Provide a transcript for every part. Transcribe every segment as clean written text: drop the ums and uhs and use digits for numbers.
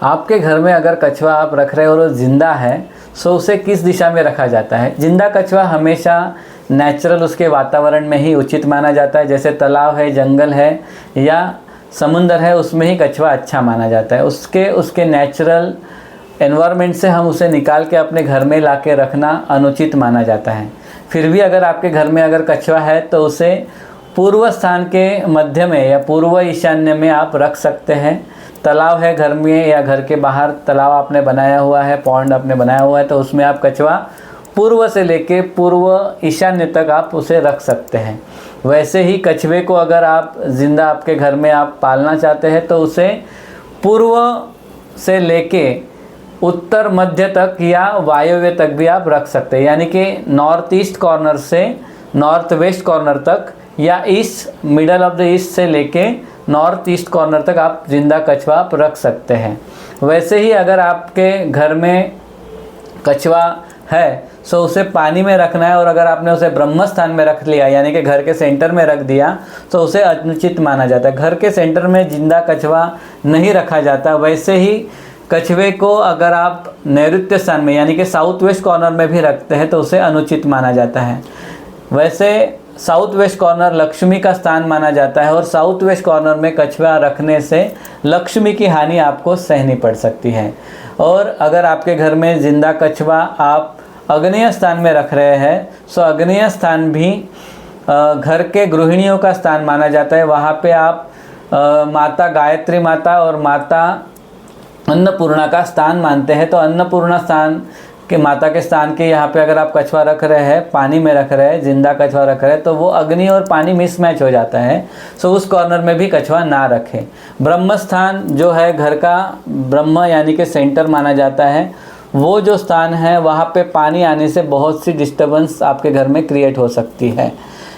आपके घर में अगर कछुआ आप रख रहे हो और वो ज़िंदा है, सो उसे किस दिशा में रखा जाता है? जिंदा कछुआ हमेशा नेचुरल उसके वातावरण में ही उचित माना जाता है। जैसे तालाब है, जंगल है या समुंदर है, उसमें ही कछुआ अच्छा माना जाता है। उसके नेचुरल एनवायरनमेंट से हम उसे निकाल के अपने घर में ला के रखना अनुचित माना जाता है। फिर भी अगर आपके घर में अगर कछुआ है तो उसे पूर्व स्थान के मध्य में या पूर्व ईशान्य में आप रख सकते हैं। तालाब है घर में या घर के बाहर तालाब आपने बनाया हुआ है, पॉन्ड आपने बनाया हुआ है, तो उसमें आप कछुआ पूर्व से लेके पूर्व ईशान्य तक आप उसे रख सकते हैं। वैसे ही कछुए को अगर आप ज़िंदा आपके घर में आप पालना चाहते हैं तो उसे पूर्व से लेके उत्तर मध्य तक या वायव्य तक भी आप रख सकते हैं, यानी कि नॉर्थ ईस्ट कॉर्नर से नॉर्थ वेस्ट कॉर्नर तक या east middle of the east से लेके नॉर्थ ईस्ट कॉर्नर तक आप जिंदा कछुआ आप रख सकते हैं। वैसे ही अगर आपके घर में कछुआ है तो उसे पानी में रखना है, और अगर आपने उसे ब्रह्म स्थान में रख लिया यानी कि घर के सेंटर में रख दिया तो उसे अनुचित माना जाता है। घर के सेंटर में जिंदा कछुआ नहीं रखा जाता। वैसे ही कछुए को अगर आप नैऋत्य स्थान में यानी कि साउथ वेस्ट कॉर्नर में भी रखते हैं तो उसे अनुचित माना जाता है। वैसे साउथ वेस्ट कॉर्नर लक्ष्मी का स्थान माना जाता है और साउथ वेस्ट कॉर्नर में कछुआ रखने से लक्ष्मी की हानि आपको सहनी पड़ सकती है। और अगर आपके घर में जिंदा कछुआ आप अग्नेय स्थान में रख रहे हैं तो अग्नेय स्थान भी घर के गृहिणियों का स्थान माना जाता है। वहाँ पे आप माता गायत्री माता और माता अन्नपूर्णा का स्थान मानते हैं। तो अन्नपूर्णा स्थान के माता के स्थान के यहाँ पे अगर आप कछुआ रख रहे हैं, पानी में रख रहे हैं, जिंदा कछुआ रख रहे हैं, तो वो अग्नि और पानी मिसमैच हो जाता है। सो उस कॉर्नर में भी कछुआ ना रखें। ब्रह्म स्थान जो है घर का ब्रह्म यानी कि सेंटर माना जाता है, वो जो स्थान है वहाँ पे पानी आने से बहुत सी डिस्टर्बेंस आपके घर में क्रिएट हो सकती है।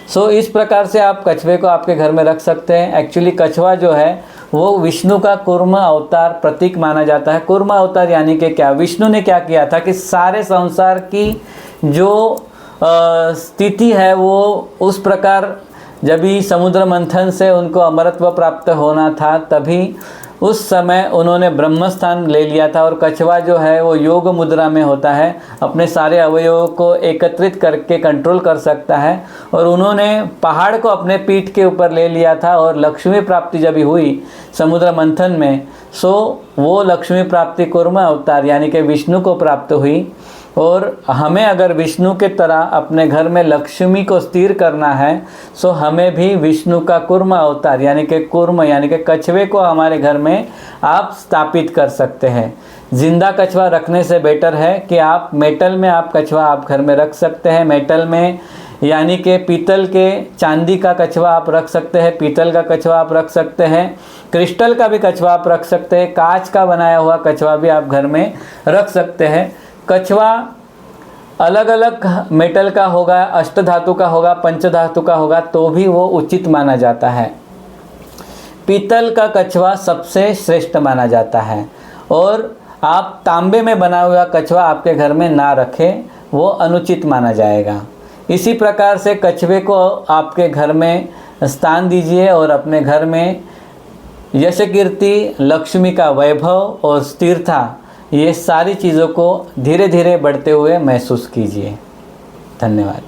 सो इस प्रकार से आप कछुए को आपके घर में रख सकते हैं। एक्चुअली कछुआ जो है वो विष्णु का कूर्म अवतार प्रतीक माना जाता है। कूर्म अवतार यानी कि क्या, विष्णु ने क्या किया था कि सारे संसार की जो स्थिति है वो उस प्रकार जब भी समुद्र मंथन से उनको अमरत्व प्राप्त होना था तभी उस समय उन्होंने ब्रह्म स्थान ले लिया था। और कछुआ जो है वो योग मुद्रा में होता है, अपने सारे अवयवों को एकत्रित करके कंट्रोल कर सकता है। और उन्होंने पहाड़ को अपने पीठ के ऊपर ले लिया था और लक्ष्मी प्राप्ति जब हुई समुद्र मंथन में, सो वो लक्ष्मी प्राप्ति कूर्म अवतार यानी कि विष्णु को प्राप्त हुई। और हमें अगर विष्णु के तरह अपने घर में लक्ष्मी को स्थिर करना है सो हमें भी विष्णु का कूर्म अवतार यानी कि कूर्म यानी कि कछुए को हमारे घर में आप स्थापित कर सकते हैं। जिंदा कछुआ रखने से बेटर है कि आप मेटल में आप कछुआ आप घर में रख सकते हैं। मेटल में यानी कि पीतल के, चांदी का कछुआ आप रख सकते हैं, पीतल का कछुआ आप रख सकते हैं, क्रिस्टल का भी कछुआ आप रख सकते हैं, कांच का बनाया हुआ कछुआ भी आप घर में रख सकते हैं। कछुआ अलग अलग मेटल का होगा, अष्टधातु का होगा, पंचधातु का होगा तो भी वो उचित माना जाता है। पीतल का कछुआ सबसे श्रेष्ठ माना जाता है। और आप तांबे में बना हुआ कछुआ आपके घर में ना रखें, वो अनुचित माना जाएगा। इसी प्रकार से कछुए को आपके घर में स्थान दीजिए और अपने घर में यश कीर्ति, लक्ष्मी का वैभव और स्थिरता, ये सारी चीज़ों को धीरे धीरे बढ़ते हुए महसूस कीजिए। धन्यवाद।